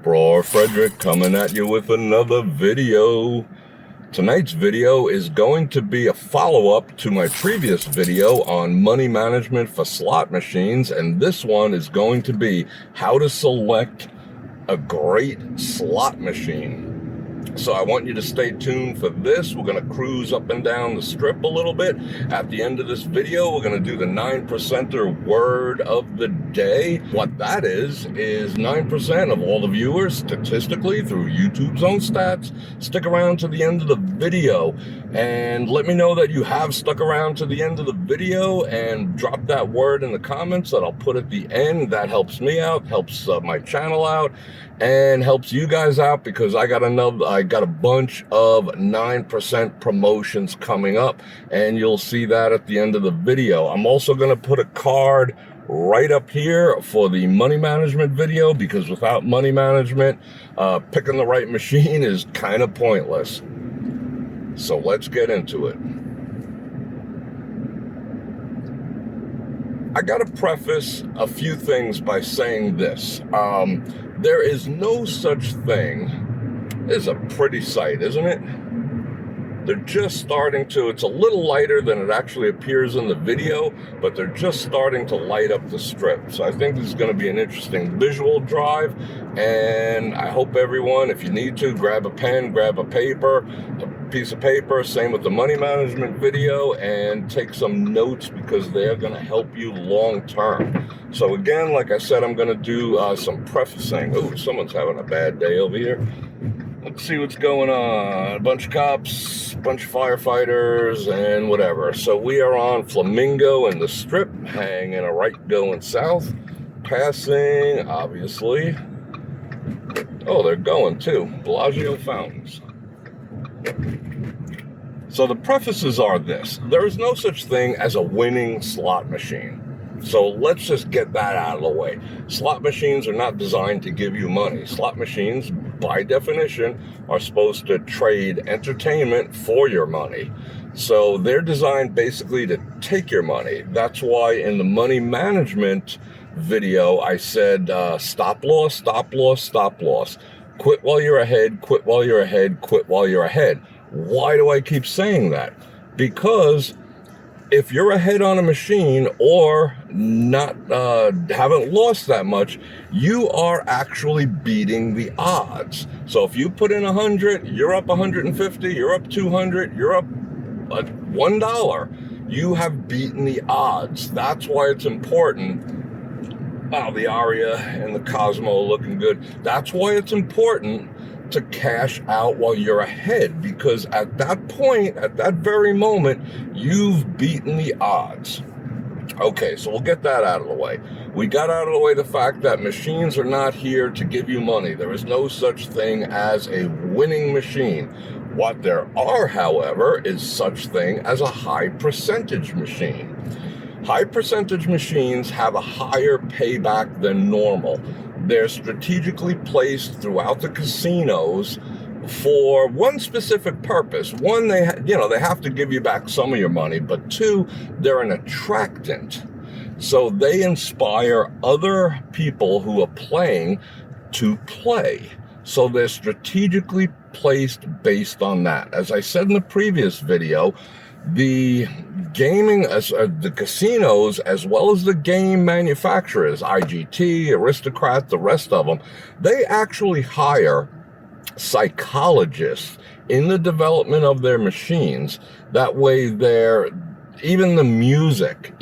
Bror Fredrik coming at you with another video. Tonight's video is going to be a follow-up to my previous video on money management for slot machines, and this one is going to be how to select a great slot machine. So I want you to stay tuned for this. We're going to cruise up and down the strip a little bit. At the end of this video, we're going to do the 9%er word of the day. What that is 9% of all the viewers statistically through YouTube's own stats stick around to the end of the video. And let me know that you have stuck around to the end of the video, and drop that word in the comments that I'll put at the end. That helps me out, helps my channel out, and helps you guys out, because I got a bunch of 9% promotions coming up, and you'll see that at the end of the video. I'm also going to put a card right up here for the money management video, because without money management, picking the right machine is kind of pointless. So let's get into it. I got to preface a few things by saying this. There is no such thing. It's a pretty sight, isn't it? They're just starting to, it's a little lighter than it actually appears in the video, but they're just starting to light up the strip. So I think this is going to be an interesting visual drive, and I hope everyone, if you need to, grab a pen, grab a piece of paper, same with the money management video, and take some notes, because they're going to help you long term. So again, like I said, I'm going to do some prefacing. Oh, someone's having a bad day over here. Let's see what's going on. A bunch of cops, a bunch of firefighters, and whatever. So we are on Flamingo in the strip, hanging a right going south, passing, obviously. Oh, they're going too. Bellagio fountains. So the prefaces are this. There is no such thing as a winning slot machine. So let's just get that out of the way. Slot machines are not designed to give you money. Slot machines, by definition, are supposed to trade entertainment for your money. So they're designed basically to take your money. That's why in the money management video, I said stop loss, stop loss, stop loss. Quit while you're ahead, quit while you're ahead, quit while you're ahead. Why do I keep saying that? Because if you're ahead on a machine, or not haven't lost that much, you are actually beating the odds. So if you put in 100, you're up 150, you're up 200, you're up $1, you have beaten the odds. That's why it's important. Wow, the Aria and the Cosmo looking good. That's why it's important to cash out while you're ahead, because at that point, at that very moment, you've beaten the odds. Okay, so we'll get that out of the way. We got out of the way the fact that machines are not here to give you money. There is no such thing as a winning machine. What there are, however, is such thing as a high percentage machine. High percentage machines have a higher payback than normal. They're strategically placed throughout the casinos for one specific purpose. One, they have to give you back some of your money, but two, they're an attractant. So they inspire other people who are playing to play. So they're strategically placed based on that. As I said in the previous video, the gaming, the casinos, as well as the game manufacturers, IGT, Aristocrat, the rest of them, they actually hire psychologists in the development of their machines. That way even the music,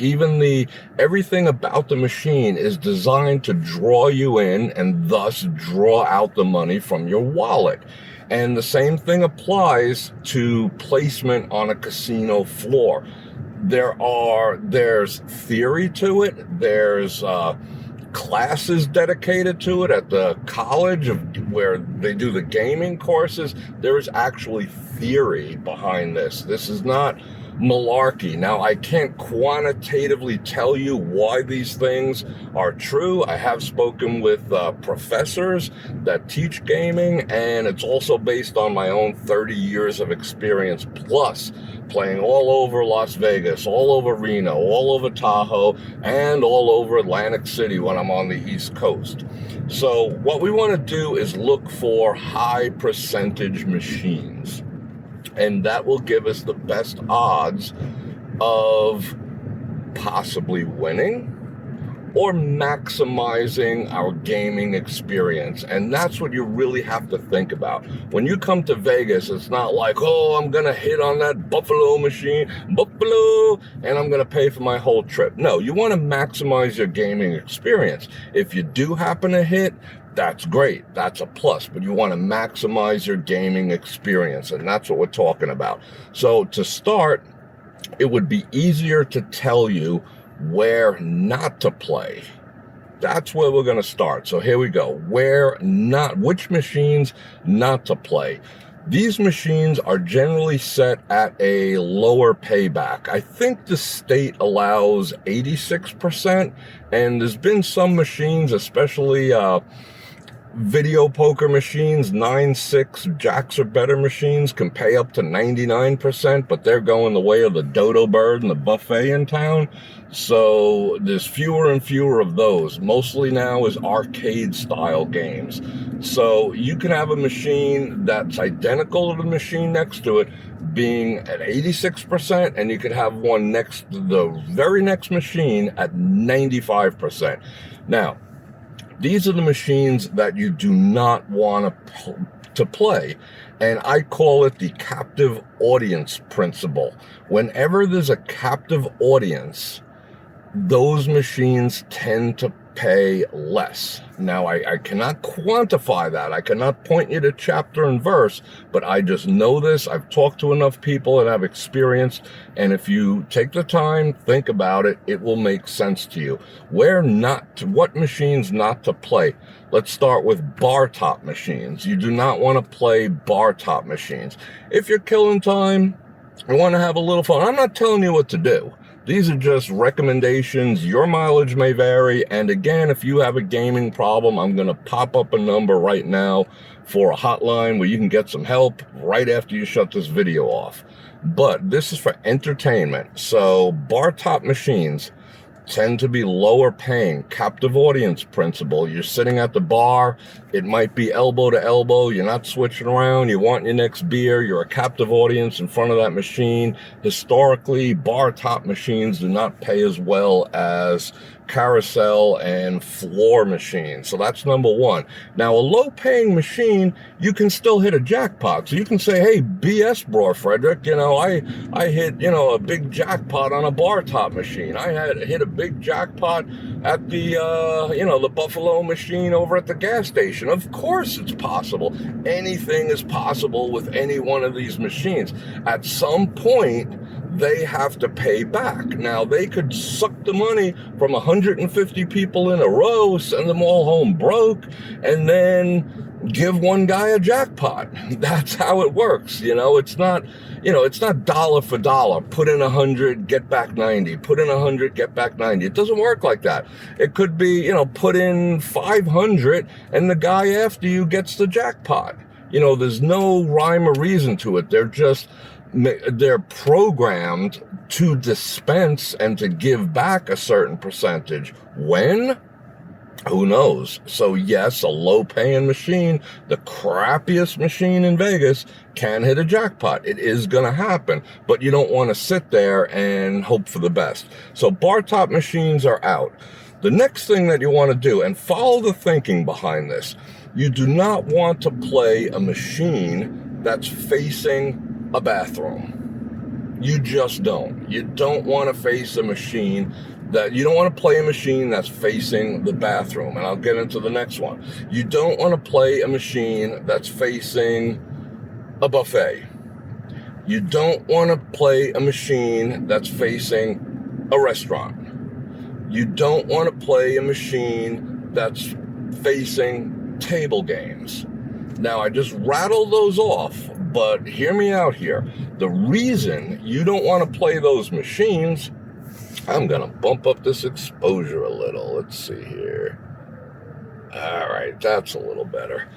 everything about the machine is designed to draw you in, and thus draw out the money from your wallet. And the same thing applies to placement on a casino floor. There's theory to it. There's classes dedicated to it at the college where they do the gaming courses. There is actually theory behind this. This is not malarkey. Now, I can't quantitatively tell you why these things are true. I have spoken with professors that teach gaming, and it's also based on my own 30 years of experience, plus playing all over Las Vegas, all over Reno, all over Tahoe, and all over Atlantic City when I'm on the East Coast. So what we want to do is look for high percentage machines, and that will give us the best odds of possibly winning or maximizing our gaming experience. And that's what you really have to think about. When you come to Vegas, it's not like, oh, I'm going to hit on that Buffalo machine, and I'm going to pay for my whole trip. No, you want to maximize your gaming experience. If you do happen to hit, that's great. That's a plus. But you want to maximize your gaming experience, and that's what we're talking about. So to start, it would be easier to tell you where not to play. That's where we're going to start. So here we go. Which machines not to play. These machines are generally set at a lower payback. I think the state allows 86%, and there's been some machines, especially video poker machines, 9-6 jacks or better machines, can pay up to 99%, but they're going the way of the dodo bird and the buffet in town. So there's fewer and fewer of those. Mostly now is arcade style games. So you can have a machine that's identical to the machine next to it being at 86%, and you could have one next to the very next machine at 95%. Now, these are the machines that you do not want to play, and I call it the captive audience principle. Whenever there's a captive audience, those machines tend to pay less. Now, I cannot quantify that. I cannot point you to chapter and verse, but I just know this. I've talked to enough people that have experience, and if you take the time, think about it, it will make sense to you. What machines not to play? Let's start with bar top machines. You do not want to play bar top machines. If you're killing time, you want to have a little fun. I'm not telling you what to do. These are just recommendations. Your mileage may vary. And again, if you have a gaming problem, I'm going to pop up a number right now for a hotline where you can get some help right after you shut this video off. But this is for entertainment. So bar top machines tend to be lower paying. Captive audience principle. You're sitting at the bar. It might be elbow to elbow. You're not switching around. You want your next beer. You're a captive audience in front of that machine. Historically, bar top machines do not pay as well as carousel and floor machines. So that's number one. Now, a low-paying machine, you can still hit a jackpot. So you can say, hey, BS, Bror Fredrik, I hit, a big jackpot on a bar top machine. I hit a big jackpot at the, the Buffalo machine over at the gas station. Of course it's possible. Anything is possible with any one of these machines. At some point, they have to pay back. Now, they could suck the money from 150 people in a row, send them all home broke, and then give one guy a jackpot. That's how it works. It's not dollar for dollar. Put in 100, get back 90. Put in 100, get back 90. It doesn't work like that. It could be, put in 500 and the guy after you gets the jackpot. There's no rhyme or reason to it. They're programmed to dispense and to give back a certain percentage. When? Who knows? So yes, a low-paying machine, the crappiest machine in Vegas, can hit a jackpot. It is going to happen, but you don't want to sit there and hope for the best. So bar top machines are out. The next thing that you want to do, and follow the thinking behind this, you do not want to play a machine that's facing a bathroom. You just don't. You don't want to face a machine you don't want to play a machine that's facing the bathroom. And I'll get into the next one. You don't want to play a machine that's facing a buffet. You don't want to play a machine that's facing a restaurant. You don't want to play a machine that's facing table games. Now, I just rattled those off, but hear me out here. The reason you don't want to play those machines, I'm going to bump up this exposure a little. Let's see here. All right, that's a little better.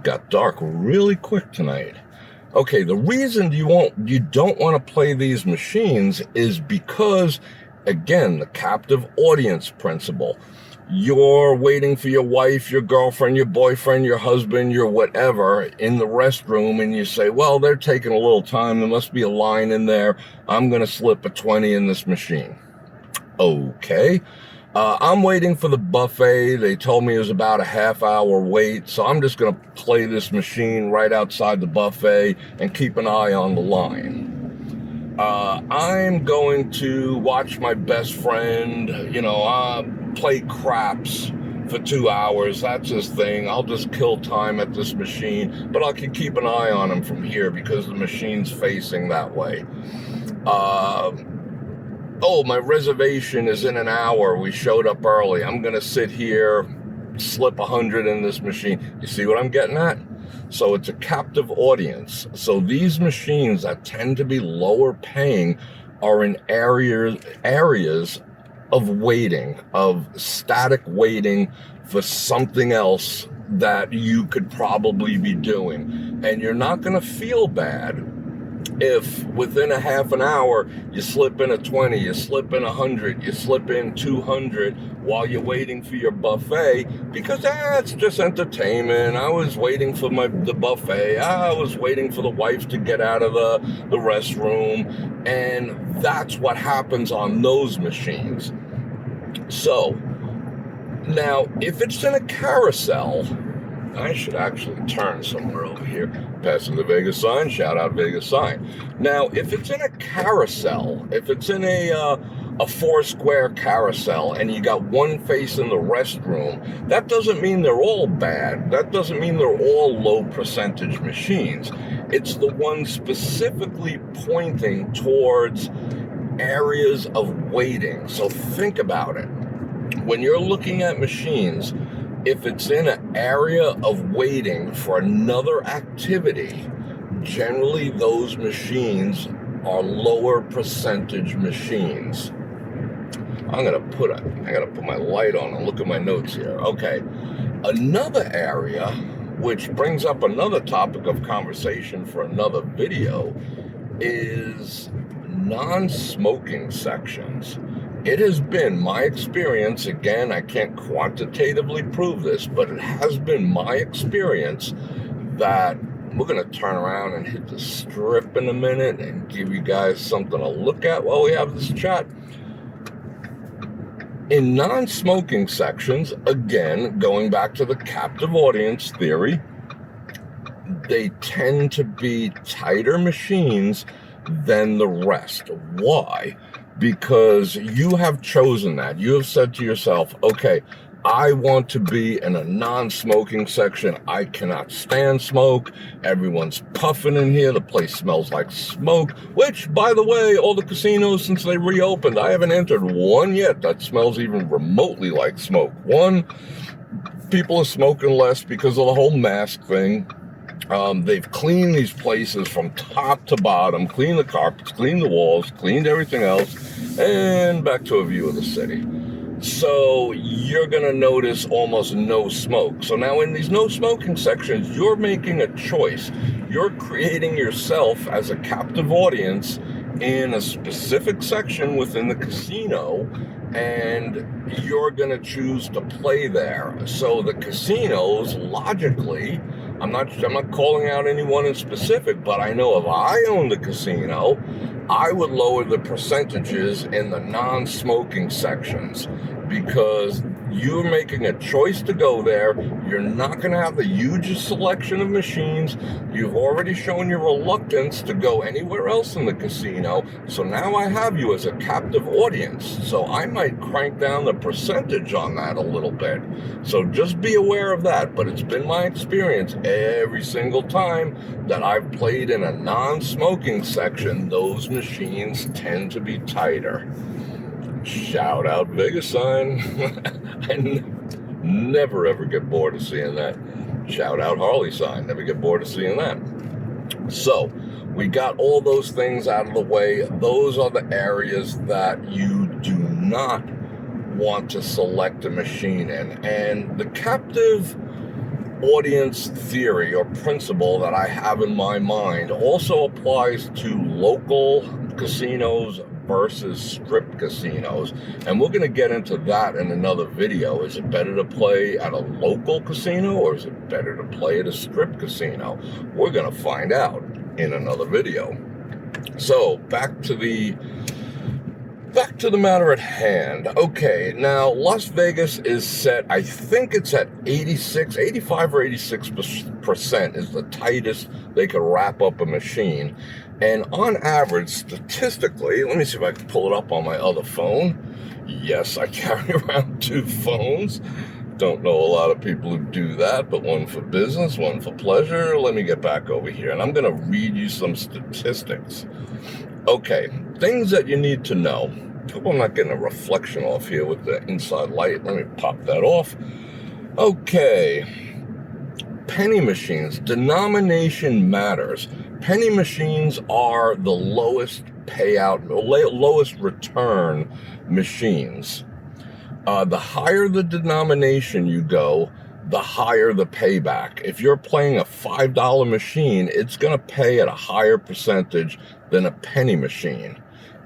Got dark really quick tonight. Okay, the reason you don't want to play these machines is because, again, the captive audience principle. You're waiting for your wife, your girlfriend, your boyfriend, your husband, your whatever in the restroom, and you say, well, they're taking a little time. There must be a line in there. I'm going to slip a 20 in this machine. Okay. I'm waiting for the buffet. They told me it was about a half-hour wait, so I'm just going to play this machine right outside the buffet and keep an eye on the line. I'm going to watch my best friend, play craps for 2 hours. That's his thing. I'll just kill time at this machine, but I can keep an eye on him from here because the machine's facing that way. My reservation is in an hour. We showed up early. I'm going to sit here, slip 100 in this machine. You see what I'm getting at? So it's a captive audience. So these machines that tend to be lower paying are in areas of waiting, of static waiting for something else that you could probably be doing. And you're not going to feel bad if within a half an hour you slip in a 20, you slip in 100, you slip in 200 while you're waiting for your buffet, because that's just entertainment. I was waiting for the buffet. I was waiting for the wife to get out of the restroom. And that's what happens on those machines. So now if it's in a carousel, I should actually turn somewhere over here. Passing the Vegas sign. Shout out Vegas sign. Now, if it's in a carousel, if it's in a 4-square carousel and you got one face in the restroom, that doesn't mean they're all bad. That doesn't mean they're all low percentage machines. It's the one specifically pointing towards areas of waiting. So think about it. When you're looking at machines, if it's in an area of waiting for another activity, generally those machines are lower percentage machines. I gotta put my light on and look at my notes here. Okay. Another area, which brings up another topic of conversation for another video, is non-smoking sections. It has been my experience, again, I can't quantitatively prove this, but it has been my experience that we're going to turn around and hit the strip in a minute and give you guys something to look at while we have this chat. In non-smoking sections, again, going back to the captive audience theory, they tend to be tighter machines than the rest. Why? Because you have chosen that. You have said to yourself, okay, I want to be in a non-smoking section. I cannot stand smoke. Everyone's puffing in here. The place smells like smoke, which, by the way, all the casinos, since they reopened, I haven't entered one yet that smells even remotely like smoke. One, people are smoking less because of the whole mask thing. They've cleaned these places from top to bottom, cleaned the carpets, cleaned the walls, cleaned everything else, and back to a view of the city. So you're going to notice almost no smoke. So now in these no smoking sections, you're making a choice. You're creating yourself as a captive audience in a specific section within the casino, and you're going to choose to play there. So the casinos, logically, I'm not calling out anyone in specific, but I know if I owned a casino, I would lower the percentages in the non-smoking sections, because you're making a choice to go there. You're not going to have the hugest selection of machines. You've already shown your reluctance to go anywhere else in the casino. So now I have you as a captive audience. So I might crank down the percentage on that a little bit. So just be aware of that. But it's been my experience every single time that I've played in a non-smoking section, those machines tend to be tighter. Shout out Vegas sign. I never ever get bored of seeing that. Shout out Harley sign. Never get bored of seeing that. So we got all those things out of the way. Those are the areas that you do not want to select a machine in. And the captive audience theory or principle that I have in my mind also applies to local casinos versus strip casinos. And we're going to get into that in another video. Is it better to play at a local casino or is it better to play at a strip casino? We're going to find out in another video. So back to the matter at hand. Okay, now Las Vegas is set, I think it's at 85 or 86% is the tightest they could wrap up a machine. And on average, statistically, let me see if I can pull it up on my other phone. Yes, I carry around 2 phones. Don't know a lot of people who do that, but one for business, one for pleasure. Let me get back over here, and I'm going to read you some statistics. Okay, things that you need to know. Hope I'm not getting a reflection off here with the inside light. Let me pop that off. Okay, penny machines. Denomination matters. Penny machines are the lowest payout, lowest return machines. The higher the denomination you go, the higher the payback. If you're playing a $5 machine, it's going to pay at a higher percentage than a penny machine.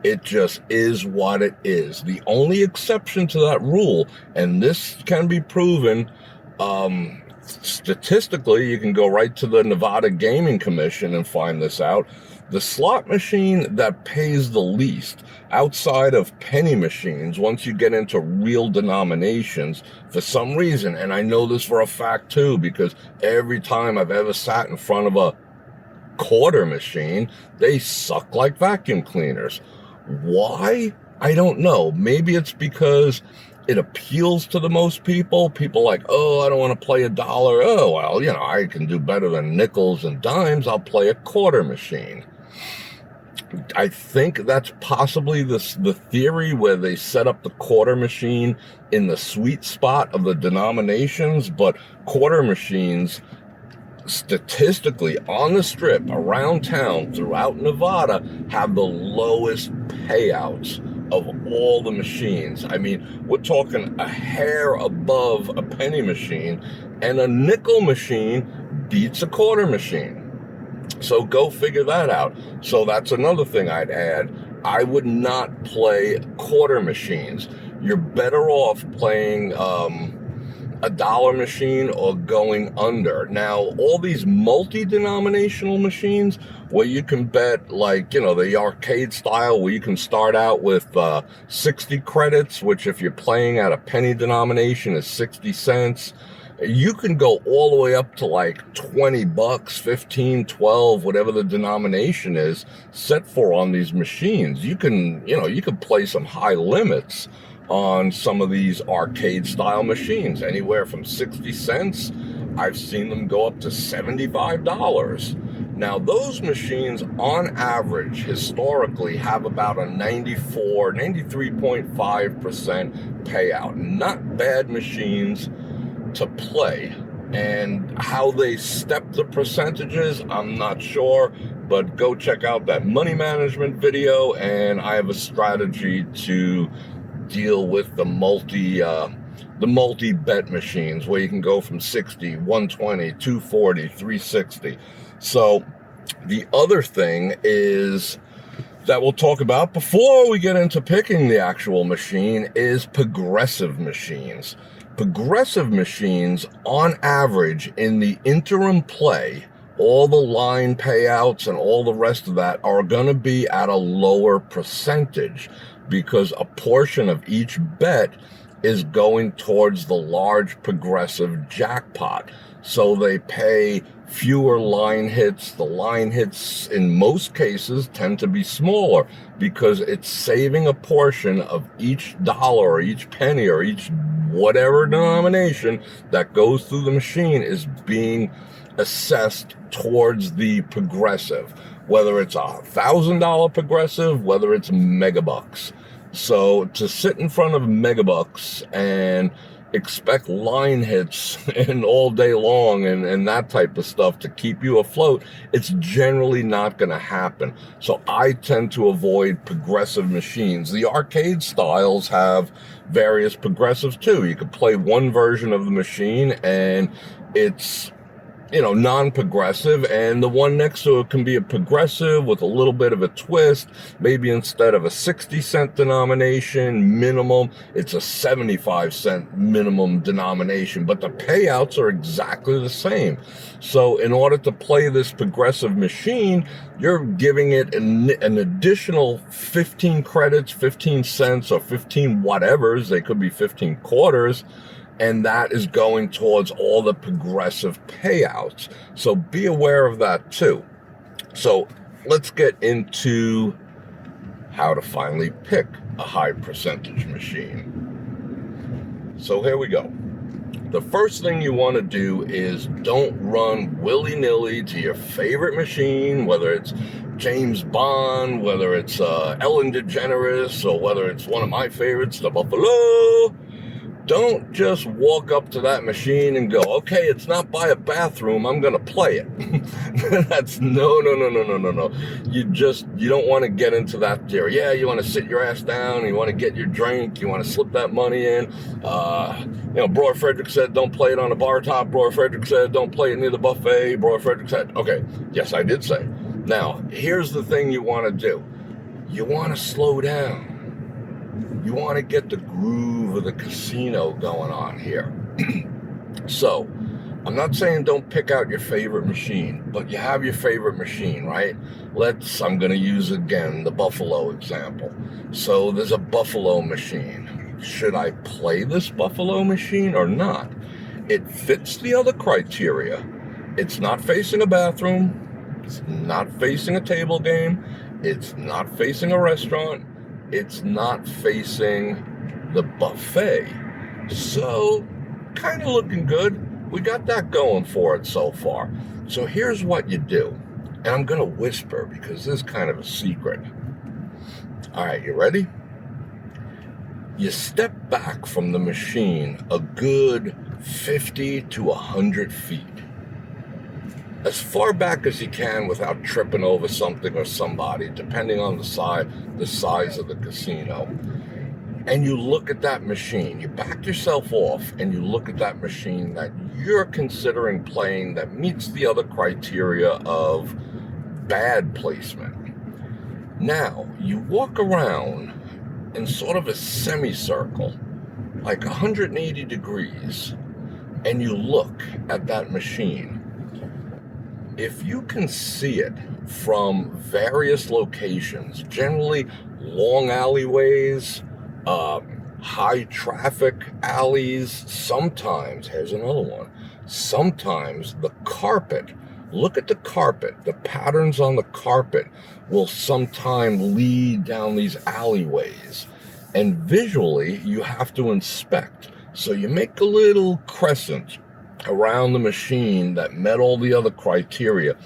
It just is what it is. The only exception to that rule, and this can be proven statistically, you can go right to the Nevada Gaming Commission and find this out. The slot machine that pays the least outside of penny machines, once you get into real denominations, for some reason, and I know this for a fact too, because every time I've ever sat in front of a quarter machine, they suck like vacuum cleaners. Why? I don't know. Maybe it's because it appeals to the most people. People like, oh, I don't want to play $1. Oh, well, I can do better than nickels and dimes. I'll play a quarter machine. I think that's possibly the theory where they set up the quarter machine in the sweet spot of the denominations, but quarter machines statistically on the strip around town throughout Nevada have the lowest payouts of all the machines. I mean, we're talking a hair above a penny machine, and a nickel machine beats a quarter machine. So go figure that out. So that's another thing I'd add. I would not play quarter machines. You're better off playing $1 machine or going under. Now, all these multi-denominational machines where you can bet, like, the arcade style where you can start out with 60 credits, which if you're playing at a penny denomination is 60 cents. You can go all the way up to like $20, 15, 12, whatever the denomination is set for on these machines. You can play some high limits on some of these arcade style machines, anywhere from 60 cents. I've seen them go up to $75. Now, those machines on average historically have about a 93.5% payout. Not bad machines to play. And how they step the percentages, I'm not sure, but go check out that money management video, and I have a strategy to deal with the multi-bet machines where you can go from 60, 120, 240, 360. So the other thing is that we'll talk about before we get into picking the actual machine is progressive machines. Progressive machines, on average, in the interim play, all the line payouts and all the rest of that are going to be at a lower percentage because a portion of each bet is going towards the large progressive jackpot. So they pay fewer line hits. The line hits in most cases tend to be smaller because it's saving a portion of each dollar or each penny or each whatever denomination that goes through the machine is being assessed towards the progressive, whether it's $1,000 progressive, whether it's megabucks. So to sit in front of megabucks and expect line hits and all day long and that type of stuff to keep you afloat, it's generally not going to happen. So I tend to avoid progressive machines. The arcade styles have various progressives too. You could play one version of the machine and it's non-progressive, and the one next to it can be a progressive with a little bit of a twist. Maybe instead of a 60-cent denomination minimum, it's a 75-cent minimum denomination, but the payouts are exactly the same. So in order to play this progressive machine, you're giving it an additional 15 credits, 15 cents, or 15 whatevers. They could be 15 quarters. And that is going towards all the progressive payouts. So be aware of that too. So let's get into how to finally pick a high percentage machine. So here we go. The first thing you want to do is don't run willy-nilly to your favorite machine, whether it's James Bond, whether it's Ellen DeGeneres, or whether it's one of my favorites, the Buffalo. Don't just walk up to that machine and go, okay, it's not by a bathroom, I'm going to play it. That's no. You don't want to get into that theory. Yeah, you want to sit your ass down, you want to get your drink, you want to slip that money in. Bror Fredrik said, don't play it on the bar top. Bror Fredrik said, don't play it near the buffet. Bror Fredrik said, okay, yes, I did say. Now, here's the thing you want to do. You want to slow down. You want to get the groove of the casino going on here. So, I'm not saying don't pick out your favorite machine, but you have your favorite machine, right? I'm going to use again the Buffalo example. So, there's a Buffalo machine. Should I play this Buffalo machine or not? It fits the other criteria. It's not facing a bathroom. It's not facing a table game. It's not facing a restaurant. It's not facing the buffet. So, kind of looking good. We got that going for it so far. So here's what you do. And I'm going to whisper because this is kind of a secret. All right, you ready? You step back from the machine a good 50 to 100 feet. As far back as you can without tripping over something or somebody, depending on the size of the casino. And you look at that machine. You back yourself off and you look at that machine that you're considering playing that meets the other criteria of bad placement. Now, you walk around in sort of a semicircle, like 180 degrees, and you look at that machine. If you can see it from various locations, generally long alleyways, high traffic alleys, sometimes the carpet. Look at the carpet. The patterns on the carpet will sometimes lead down these alleyways. And visually, you have to inspect. So you make a little crescent around the machine that met all the other criteria.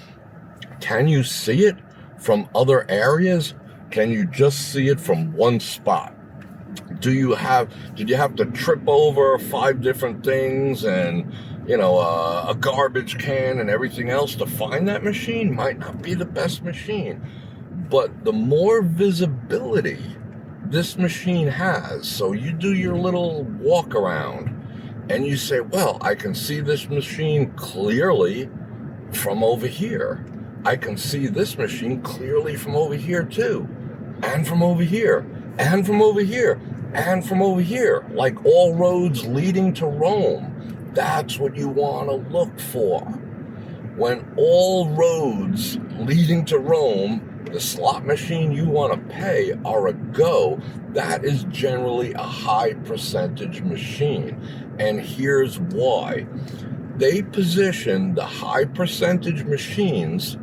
Can you see it from other areas? Can you just see it from one spot? Did you have to trip over 5 different things and a garbage can and everything else to find that machine? Might not be the best machine, but the more visibility this machine has, so you do your little walk around and you say, well, I can see this machine clearly from over here. I can see this machine clearly from over here too. And from over here. And from over here. And from over here. Like all roads leading to Rome. That's what you want to look for. When all roads leading to Rome, the slot machine you want to pay are a go, that is generally a high percentage machine. And here's why. They position the high percentage machines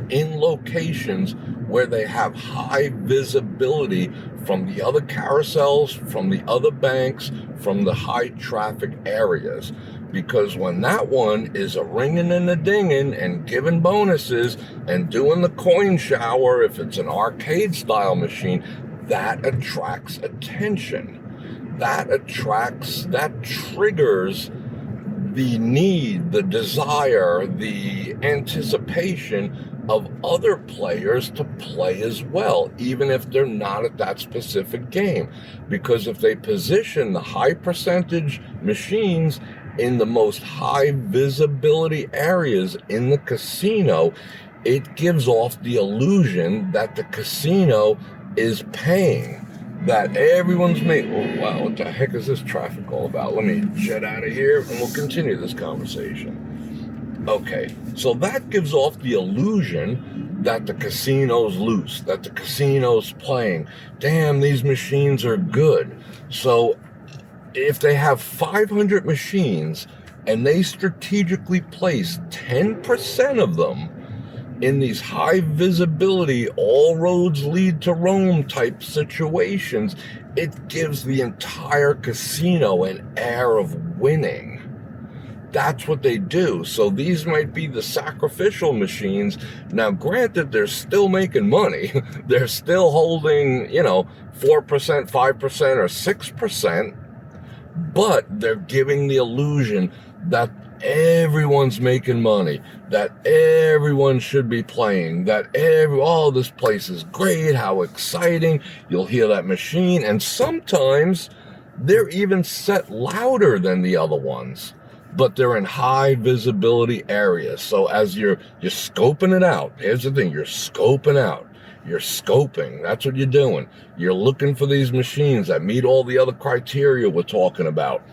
in locations where they have high visibility from the other carousels, from the other banks, from the high traffic areas. Because when that one is a ringing and a dinging and giving bonuses and doing the coin shower, if it's an arcade style machine, that attracts attention. that attracts, that triggers the need, the desire, the anticipation of other players to play as well, even if they're not at that specific game. Because if they position the high percentage machines in the most high visibility areas in the casino, it gives off the illusion that the casino is paying, that everyone's making. Oh, wow, what the heck is this traffic all about? Let me jet out of here and we'll continue this conversation. Okay, so that gives off the illusion that the casino's loose, that the casino's playing. Damn, these machines are good. So if they have 500 machines and they strategically place 10% of them in these high visibility, all roads lead to Rome type situations, it gives the entire casino an air of winning. That's what they do. So these might be the sacrificial machines. Now, granted, they're still making money. They're still holding, 4%, 5%, or 6%, but they're giving the illusion that everyone's making money, that everyone should be playing, that this place is great, how exciting. You'll hear that machine, and sometimes they're even set louder than the other ones, but they're in high visibility areas. So as you're scoping it out, here's the thing, you're scoping out. You're scoping. That's what you're doing. You're looking for these machines that meet all the other criteria we're talking about.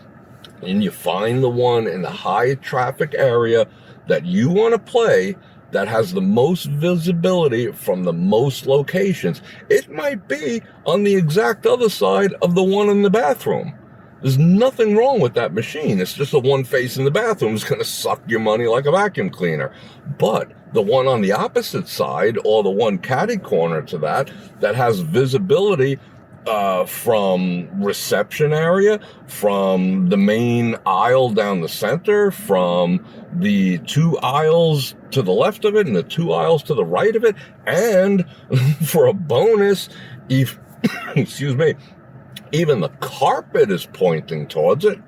And you find the one in the high traffic area that you want to play, that has the most visibility from the most locations. It might be on the exact other side of the one in the bathroom. There's nothing wrong with that machine. It's just the one facing the bathroom is going to suck your money like a vacuum cleaner. But the one on the opposite side, or the one catty corner to that has visibility from reception area, from the main aisle down the center, from the 2 aisles to the left of it and the 2 aisles to the right of it, and for a bonus, excuse me, even the carpet is pointing towards it.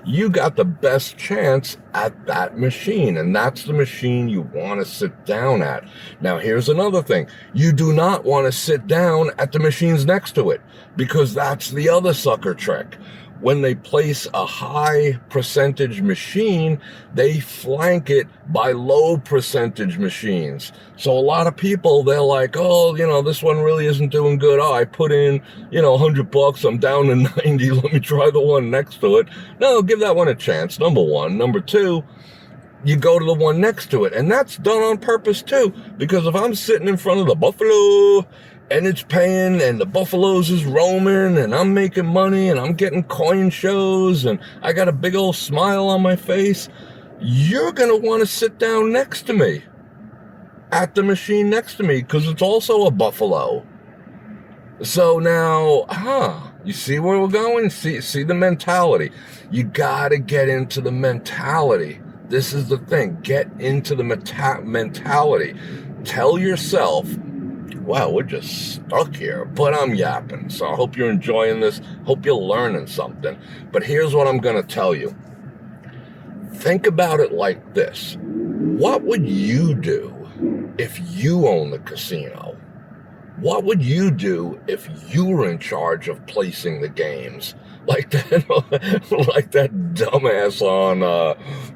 You got the best chance at that machine, and that's the machine you want to sit down at. Now, here's another thing. You do not want to sit down at the machines next to it, because that's the other sucker trick. When they place a high percentage machine, they flank it by low percentage machines. So a lot of people, they're like, this one really isn't doing good. I put in, $100, I'm down to 90. Let me try the one next to it. No, give that one a chance. Number one. Number two, you go to the one next to it. And that's done on purpose too. Because if I'm sitting in front of the Buffalo and it's paying, and the Buffaloes is roaming, and I'm making money, and I'm getting coin shows, and I got a big old smile on my face, you're going to want to sit down next to me, at the machine next to me, because it's also a Buffalo. So now, you see where we're going? See the mentality. You got to get into the mentality. This is the thing. Get into the mentality. Tell yourself, wow, we're just stuck here, but I'm yapping. So I hope you're enjoying this. Hope you're learning something. But here's what I'm going to tell you. Think about it like this. What would you do if you owned the casino? What would you do if you were in charge of placing the games? Like that dumbass on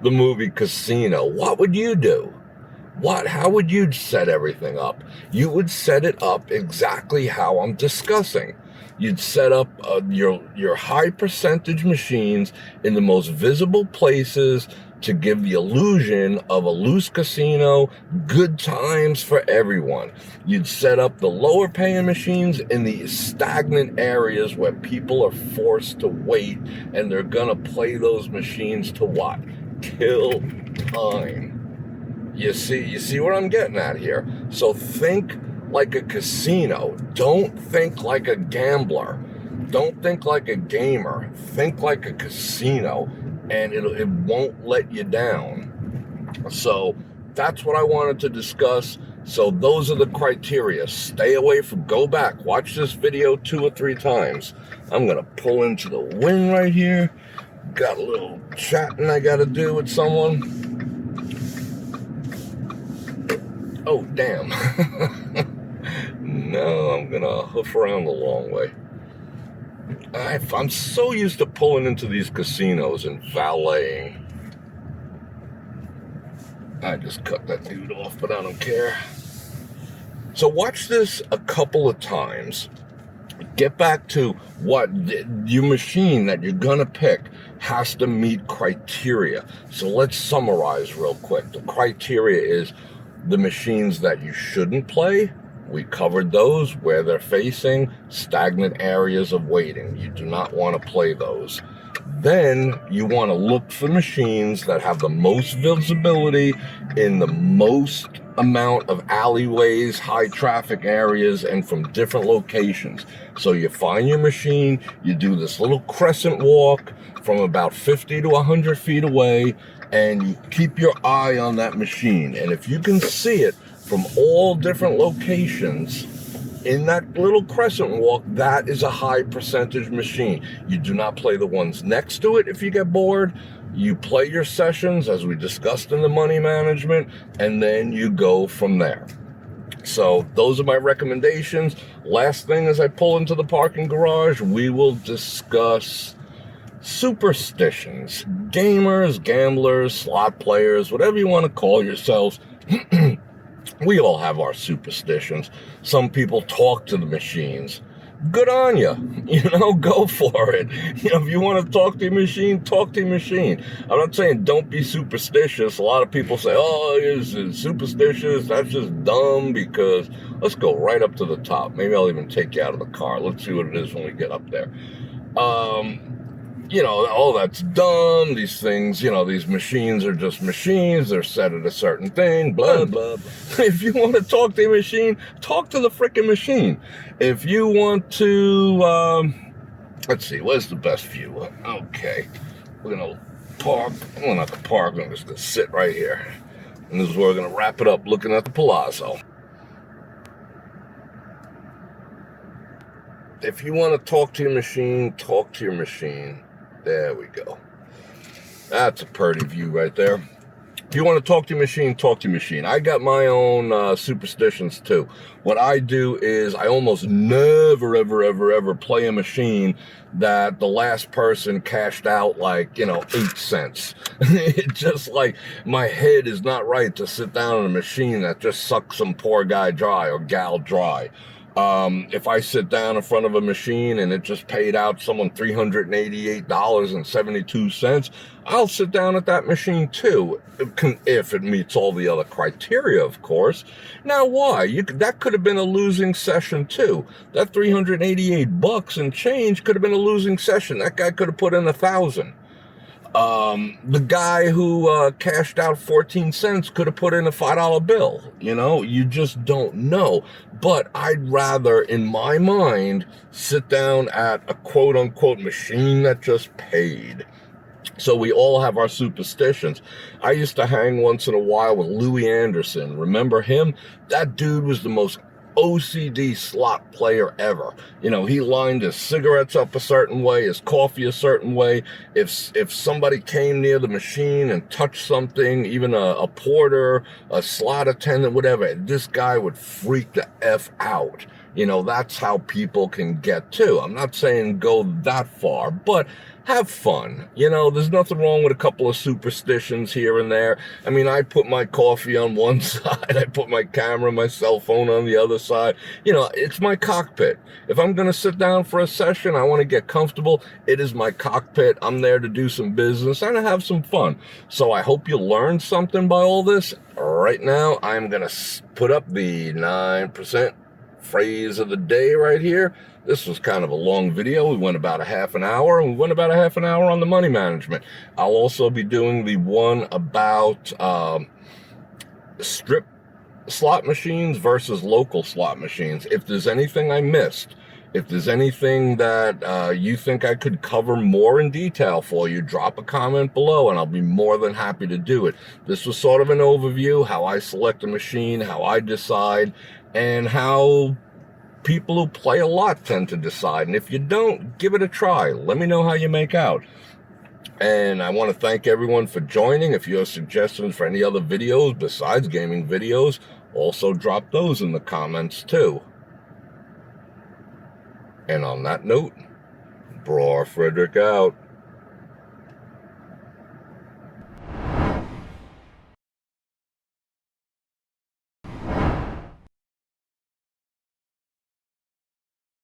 the movie Casino. What would you do? How would you set everything up? You would set it up exactly how I'm discussing. You'd set up your high percentage machines in the most visible places to give the illusion of a loose casino, good times for everyone. You'd set up the lower paying machines in the stagnant areas where people are forced to wait, and they're gonna play those machines to what? Kill time. You see what I'm getting at here? So think like a casino. Don't think like a gambler. Don't think like a gamer. Think like a casino, and it won't let you down. So that's what I wanted to discuss. So those are the criteria. Stay away from, go back, watch this video 2 or 3 times. I'm gonna pull into the wind right here. Got a little chatting I gotta do with someone. Oh, damn. No, I'm gonna hoof around the long way. I'm so used to pulling into these casinos and valeting. I just cut that dude off, but I don't care. So watch this a couple of times. Get back to what your machine that you're gonna pick has to meet criteria. So let's summarize real quick. The criteria is the machines that you shouldn't play. We covered those, where they're facing, stagnant areas of waiting. You do not want to play those. Then you want to look for machines that have the most visibility in the most amount of alleyways, high traffic areas, and from different locations. So you find your machine, you do this little crescent walk from about 50 to 100 feet away, and you keep your eye on that machine. And if you can see it from all different locations in that little crescent walk, that is a high percentage machine. You do not play the ones next to it if you get bored. You play your sessions as we discussed in the money management, and then you go from there. So those are my recommendations. Last thing as I pull into the parking garage, we will discuss superstitions. Gamers, gamblers, slot players, whatever you want to call yourselves. We all have our superstitions. Some people talk to the machines. Good on you. Go for it. If you want to talk to your machine, talk to your machine. I'm not saying don't be superstitious. A lot of people say, oh, is superstitious? That's just dumb. Because let's go right up to the top. Maybe I'll even take you out of the car. Let's see what it is when we get up there. Oh, that's dumb. These things, these machines are just machines. They're set at a certain thing, blah, blah, blah. If you want to talk to your machine, talk to the frickin' machine. If you want to, let's see, where's the best view? Okay, we're going to park. Well, not the park. I'm just going to sit right here. And this is where we're going to wrap it up, looking at the Palazzo. If you want to talk to your machine, talk to your machine. There we go. That's a pretty view right there. If you want to talk to your machine, talk to your machine. I got my own superstitions too. What I do is I almost never, ever play a machine that the last person cashed out 8 cents. It's just like my head is not right to sit down on a machine that just sucks some poor guy dry or gal dry. If I sit down in front of a machine and it just paid out someone $388.72, I'll sit down at that machine too, if it meets all the other criteria, of course. Now, why? That could have been a losing session too. That $388 and change could have been a losing session. That guy could have put in 1,000. The guy who cashed out 14 cents could have put in a $5 bill. You just don't know. But I'd rather, in my mind, sit down at a quote-unquote machine that just paid. So we all have our superstitions. I used to hang once in a while with Louis Anderson. Remember him? That dude was the most OCD slot player ever. He lined his cigarettes up a certain way, his coffee a certain way. If somebody came near the machine and touched something, even a porter, a slot attendant, whatever, this guy would freak the F out. That's how people can get too. I'm not saying go that far, but have fun. There's nothing wrong with a couple of superstitions here and there. I mean, I put my coffee on one side. I put my camera, my cell phone on the other side. It's my cockpit. If I'm going to sit down for a session, I want to get comfortable. It is my cockpit. I'm there to do some business and to have some fun. So I hope you learned something by all this. Right now, I'm going to put up the 9% phrase of the day right here. This was kind of a long video. We went about a half an hour, and we went about a half an hour on the money management. I'll also be doing the one about strip slot machines versus local slot machines. If there's anything I missed If there's anything that you think I could cover more in detail for you, drop a comment below and I'll be more than happy to do it. This was sort of an overview, how I select a machine, how I decide, and how people who play a lot tend to decide. And if you don't, give it a try. Let me know how you make out. And I want to thank everyone for joining. If you have suggestions for any other videos besides gaming videos, also drop those in the comments too. And on that note, Bror Fredrik out.